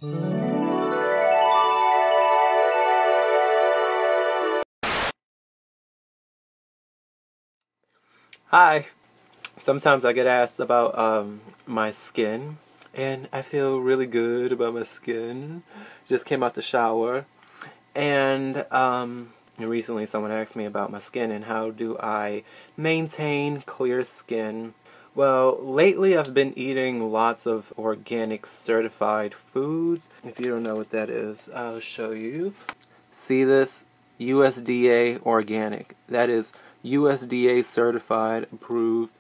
Hi. Sometimes I get asked about my skin, and I feel really good about my skin. Just came out the shower, and recently someone asked me about my skin and how do I maintain clear skin. Well, lately I've been eating lots of organic certified foods. If you don't know what that is, I'll show you. See this? USDA organic. That is USDA certified, approved.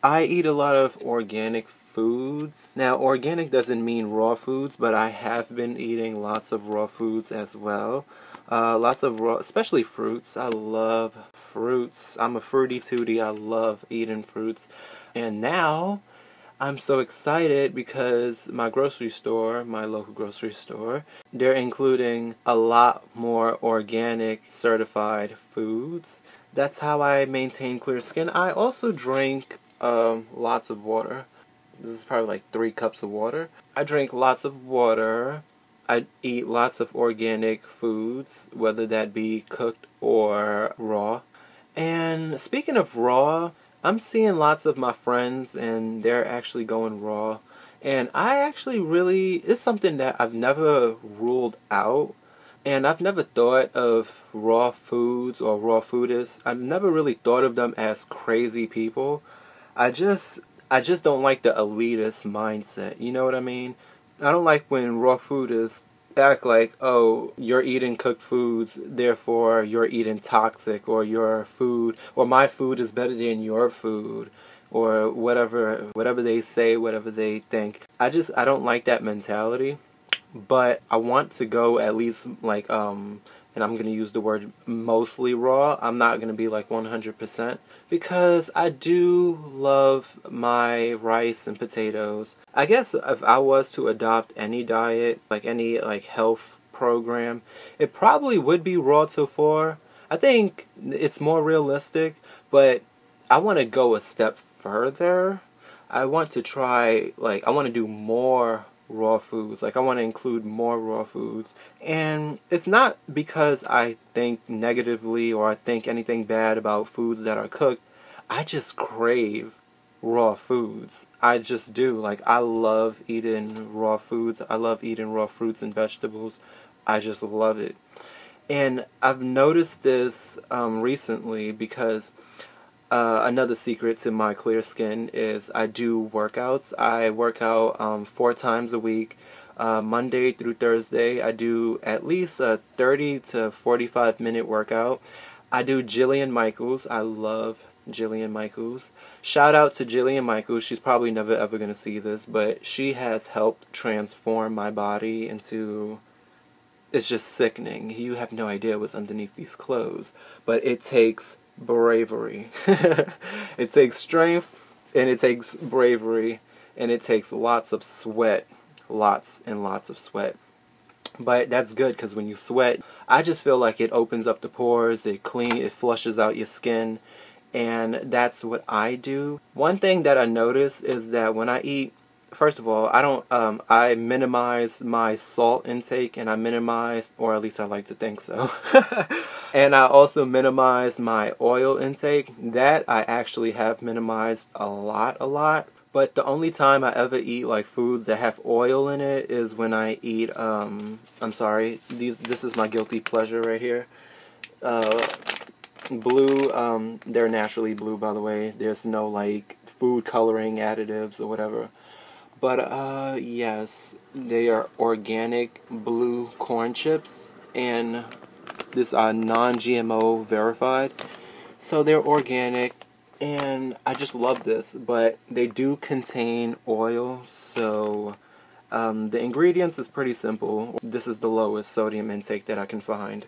I eat a lot of organic foods. Now, organic doesn't mean raw foods, but I have been eating lots of raw foods as well. Lots of raw, especially fruits. I love fruits. I'm a fruity tootie. I love eating fruits. And now, I'm so excited because my grocery store, my local grocery store, they're including a lot more organic certified foods. That's how I maintain clear skin. I also drink lots of water. This is probably like 3 cups of water. I drink lots of water. I eat lots of organic foods, whether that be cooked or raw. And speaking of raw, I'm seeing lots of my friends and they're actually going raw. And I actually really, it's something that I've never ruled out. And I've never thought of raw foods or raw foodists. I've never really thought of them as crazy people. I just don't like the elitist mindset. You know what I mean? I don't like when raw foodists act like, oh, you're eating cooked foods, therefore you're eating toxic, or your food, or my food is better than your food, or whatever they say, whatever they think. I don't like that mentality. But I want to go at least like and I'm going to use the word mostly raw. I'm not going to be like 100% because I do love my rice and potatoes. I guess if I was to adopt any diet, like any like health program, it probably would be raw till 4. I think it's more realistic, but I want to go a step further. I want to try, like, I want to do more raw foods. Like, I want to include more raw foods. And it's not because I think negatively or I think anything bad about foods that are cooked. I just crave raw foods. I just do. Like, I love eating raw foods. I love eating raw fruits and vegetables. I just love it. And I've noticed this recently because another secret to my clear skin is I do workouts. I work out 4 times a week, Monday through Thursday. I do at least a 30 to 45 minute workout. I do Jillian Michaels. I love Jillian Michaels. Shout out to Jillian Michaels. She's probably never ever going to see this, but she has helped transform my body into... It's just sickening. You have no idea what's underneath these clothes. But it takes bravery. It takes strength, and it takes bravery, and it takes lots of sweat. Lots and lots of sweat. But that's good, because when you sweat, I just feel like it opens up the pores, it flushes out your skin, and that's what I do. One thing that I notice is that when I eat, first of all, I minimize my salt intake, and I minimize, or at least I like to think so. And I also minimize my oil intake. That I actually have minimized a lot. But the only time I ever eat like foods that have oil in it is when I eat, I'm sorry, this is my guilty pleasure right here. Blue, they're naturally blue, by the way. There's no like food coloring additives or whatever. But yes, they are organic blue corn chips, and this are non-GMO verified. So they're organic, and I just love this, but they do contain oil, so the ingredients is pretty simple. This is the lowest sodium intake that I can find.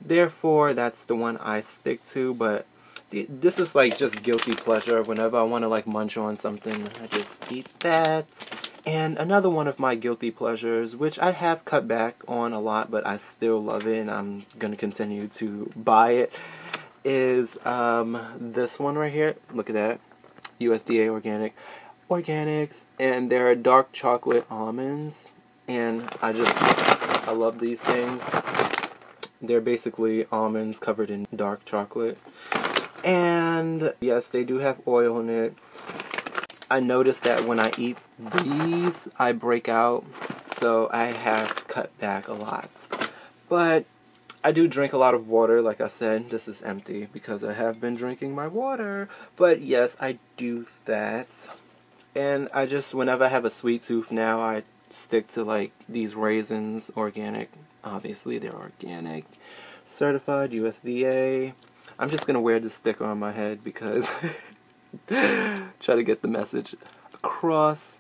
Therefore, that's the one I stick to, but this is like just guilty pleasure. Whenever I want to like munch on something, I just eat that. And another one of my guilty pleasures, which I have cut back on a lot, but I still love it and I'm going to continue to buy it, is this one right here. Look at that. USDA organics. And they're dark chocolate almonds. and I love these things. They're basically almonds covered in dark chocolate. And yes, they do have oil in it. I noticed that when I eat these, I break out, so I have cut back a lot. But I do drink a lot of water, like I said. This is empty because I have been drinking my water. But yes, I do that. And I just, whenever I have a sweet tooth now, I stick to like these raisins, organic. Obviously, they're organic, certified USDA. I'm just going to wear this sticker on my head because try to get the message across.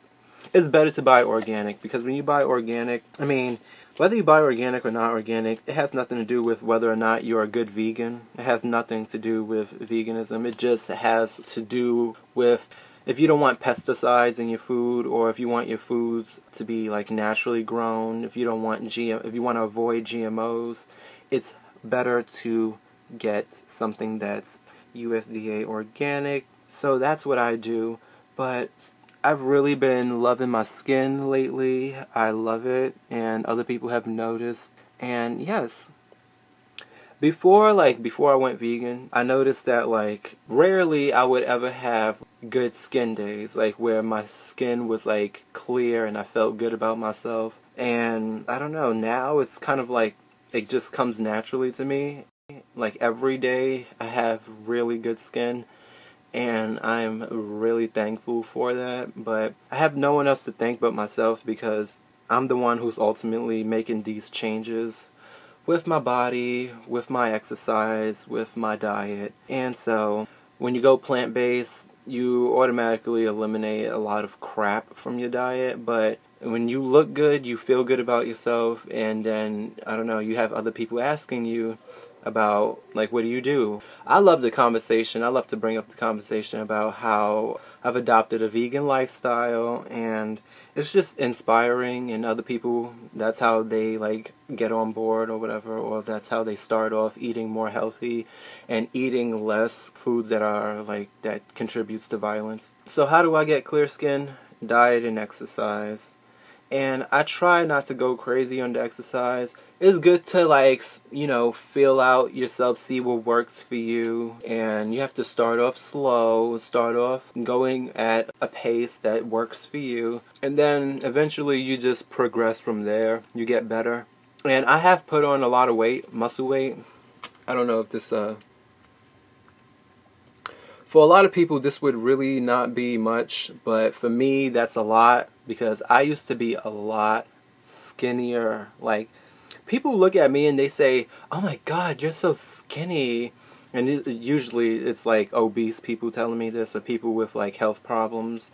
It's better to buy organic because when you buy organic, I mean, whether you buy organic or not organic, it has nothing to do with whether or not you're a good vegan. It has nothing to do with veganism. It just has to do with if you don't want pesticides in your food, or if you want your foods to be like naturally grown, if you don't want if you want to avoid GMOs, it's better to get something that's USDA organic. So that's what I do. But I've really been loving my skin lately. I love it, and other people have noticed. And yes, before I went vegan, I noticed that like rarely I would ever have good skin days, like where my skin was like clear and I felt good about myself. And I don't know, now it's kind of like it just comes naturally to me. Like every day I have really good skin, and I'm really thankful for that. But I have no one else to thank but myself, because I'm the one who's ultimately making these changes with my body, with my exercise, with my diet. And so when you go plant-based, you automatically eliminate a lot of crap from your diet. But when you look good, you feel good about yourself, and then, I don't know, you have other people asking you about, like, what do you do? I love the conversation. I love to bring up the conversation about how I've adopted a vegan lifestyle, and it's just inspiring, and other people, that's how they, like, get on board or whatever, or that's how they start off eating more healthy and eating less foods that are, like, that contributes to violence. So how do I get clear skin? Diet and exercise. And I try not to go crazy on the exercise. It's good to, like, you know, feel out yourself, see what works for you. And you have to start off slow, start off going at a pace that works for you. And then eventually you just progress from there. You get better. And I have put on a lot of weight, muscle weight. I don't know if this, for a lot of people, this would really not be much, but for me, that's a lot, because I used to be a lot skinnier. Like, people look at me and they say, "Oh my God, you're so skinny." And usually it's like obese people telling me this, or people with like health problems.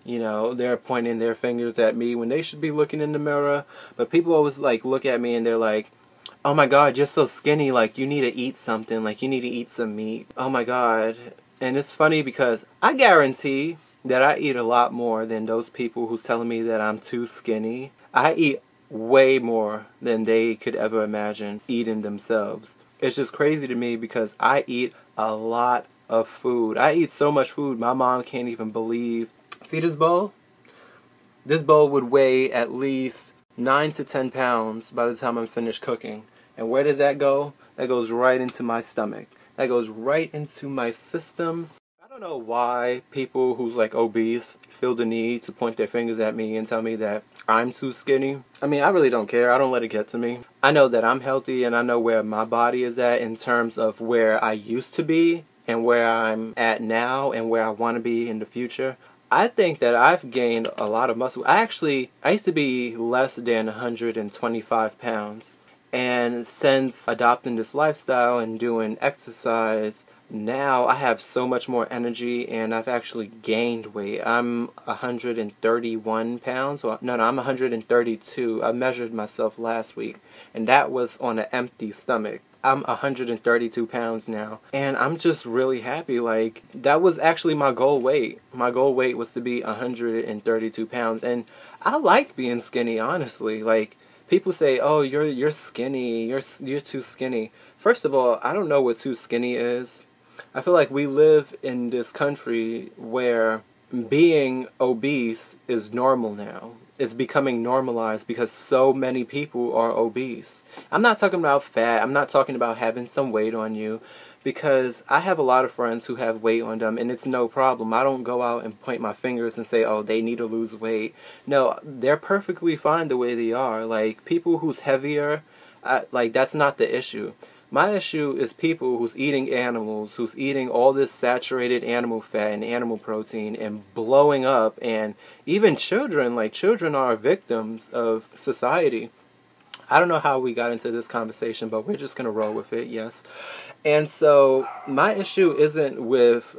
You know, they're pointing their fingers at me when they should be looking in the mirror. But people always like look at me and they're like, "Oh my God, you're so skinny, like you need to eat something, like you need to eat some meat. Oh my God." And it's funny because I guarantee that I eat a lot more than those people who's telling me that I'm too skinny. I eat way more than they could ever imagine eating themselves. It's just crazy to me because I eat a lot of food. I eat so much food, my mom can't even believe. See this bowl? This bowl would weigh at least 9 to 10 pounds by the time I'm finished cooking. And where does that go? That goes right into my stomach. That goes right into my system. I don't know why people who's like obese feel the need to point their fingers at me and tell me that I'm too skinny. I mean, I really don't care. I don't let it get to me. I know that I'm healthy, and I know where my body is at in terms of where I used to be and where I'm at now and where I want to be in the future. I think that I've gained a lot of muscle. I used to be less than 125 pounds. And since adopting this lifestyle and doing exercise, now I have so much more energy, and I've actually gained weight. I'm 131 pounds. No, I'm 132. I measured myself last week, and that was on an empty stomach. I'm 132 pounds now, and I'm just really happy. Like, that was actually my goal weight. My goal weight was to be 132 pounds, and I like being skinny, honestly. Like, people say, "Oh, you're skinny. You're too skinny." First of all, I don't know what too skinny is. I feel like we live in this country where being obese is normal now. is becoming normalized because so many people are obese. I'm not talking about fat. I'm not talking about having some weight on you, because I have a lot of friends who have weight on them and it's no problem. I don't go out and point my fingers and say, oh, they need to lose weight. No, they're perfectly fine the way they are. Like, people who's heavier, like, that's not the issue. My issue is people who's eating animals, who's eating all this saturated animal fat and animal protein and blowing up, and even children. Like, children are victims of society. I don't know how we got into this conversation, but we're just going to roll with it, yes. And so my issue isn't with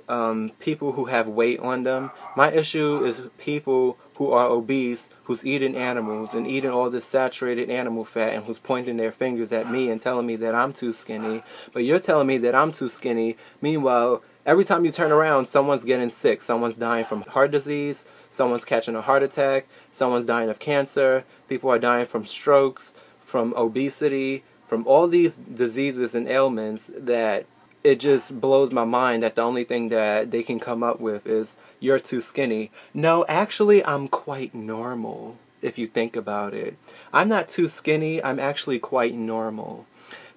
people who have weight on them. My issue is people who are obese, who's eating animals and eating all this saturated animal fat, and who's pointing their fingers at me and telling me that I'm too skinny. But you're telling me that I'm too skinny. Meanwhile, every time you turn around, someone's getting sick. Someone's dying from heart disease. Someone's catching a heart attack. Someone's dying of cancer. People are dying from strokes, from obesity, from all these diseases and ailments, that it just blows my mind that the only thing that they can come up with is, you're too skinny. No, actually, I'm quite normal, if you think about it. I'm not too skinny, I'm actually quite normal.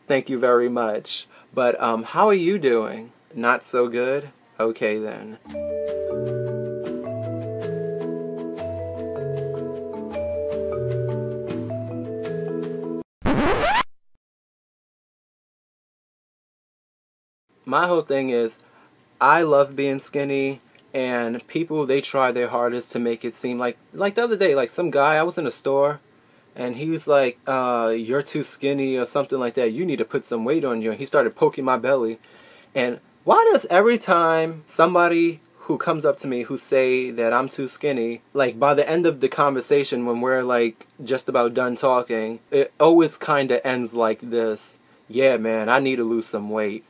Thank you very much. But how are you doing? Not so good? Okay then. My whole thing is, I love being skinny, and people, they try their hardest to make it seem like the other day, like, some guy, I was in a store, and he was like, you're too skinny or something like that, you need to put some weight on you, and he started poking my belly. And why does every time somebody who comes up to me who say that I'm too skinny, like, by the end of the conversation, when we're like just about done talking, it always kind of ends like this: yeah man, I need to lose some weight.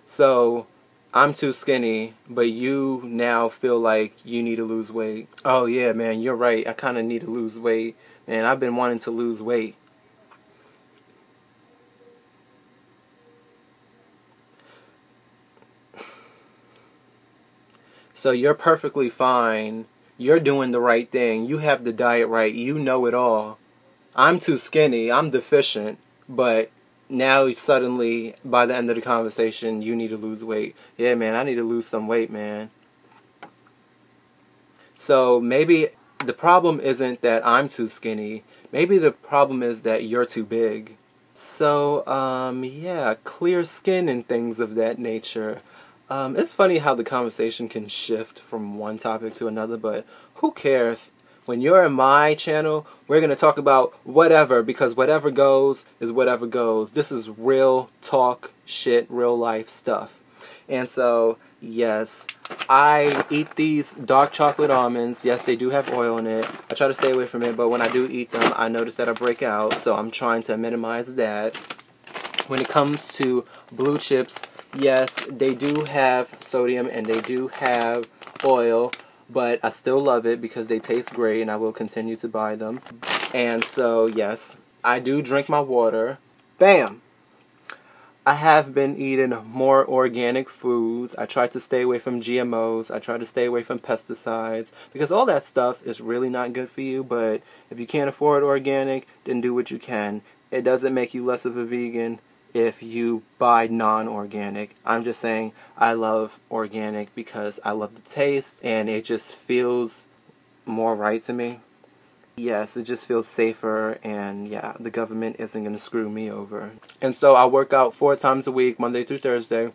So, I'm too skinny, but you now feel like you need to lose weight. Oh yeah, man, you're right. I kind of need to lose weight. And I've been wanting to lose weight. So you're perfectly fine. You're doing the right thing. You have the diet right. You know it all. I'm too skinny. I'm deficient. But now suddenly, by the end of the conversation, you need to lose weight. Yeah, man, I need to lose some weight, man. So maybe the problem isn't that I'm too skinny. Maybe the problem is that you're too big. So, yeah, clear skin and things of that nature. It's funny how the conversation can shift from one topic to another, but who cares? When you're in my channel, we're going to talk about whatever, because whatever goes is whatever goes. This is real talk, shit, real life stuff. And so, yes, I eat these dark chocolate almonds. Yes, they do have oil in it. I try to stay away from it, but when I do eat them, I notice that I break out, so I'm trying to minimize that. When it comes to blue chips, yes, they do have sodium and they do have oil, but I still love it because they taste great and I will continue to buy them. And so, yes, I do drink my water. Bam! I have been eating more organic foods. I try to stay away from GMOs. I try to stay away from pesticides, because all that stuff is really not good for you. But if you can't afford organic, then do what you can. It doesn't make you less of a vegan if you buy non-organic. I'm just saying I love organic because I love the taste and it just feels more right to me. Yes, it just feels safer, and yeah, the government isn't going to screw me over. And so I work out 4 times a week, Monday through Thursday,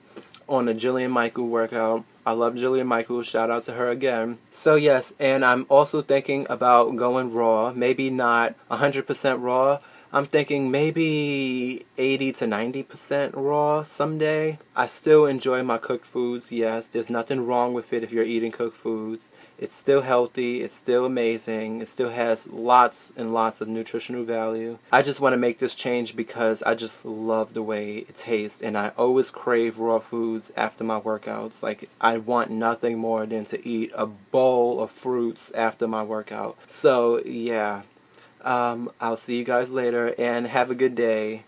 on a Jillian Michael workout. I love Jillian Michael, shout out to her again. So yes, and I'm also thinking about going raw, maybe not 100% raw. I'm thinking maybe 80 to 90% raw someday. I still enjoy my cooked foods, yes. There's nothing wrong with it if you're eating cooked foods. It's still healthy, it's still amazing, it still has lots and lots of nutritional value. I just want to make this change because I just love the way it tastes, and I always crave raw foods after my workouts. Like, I want nothing more than to eat a bowl of fruits after my workout. So, yeah. I'll see you guys later, and have a good day.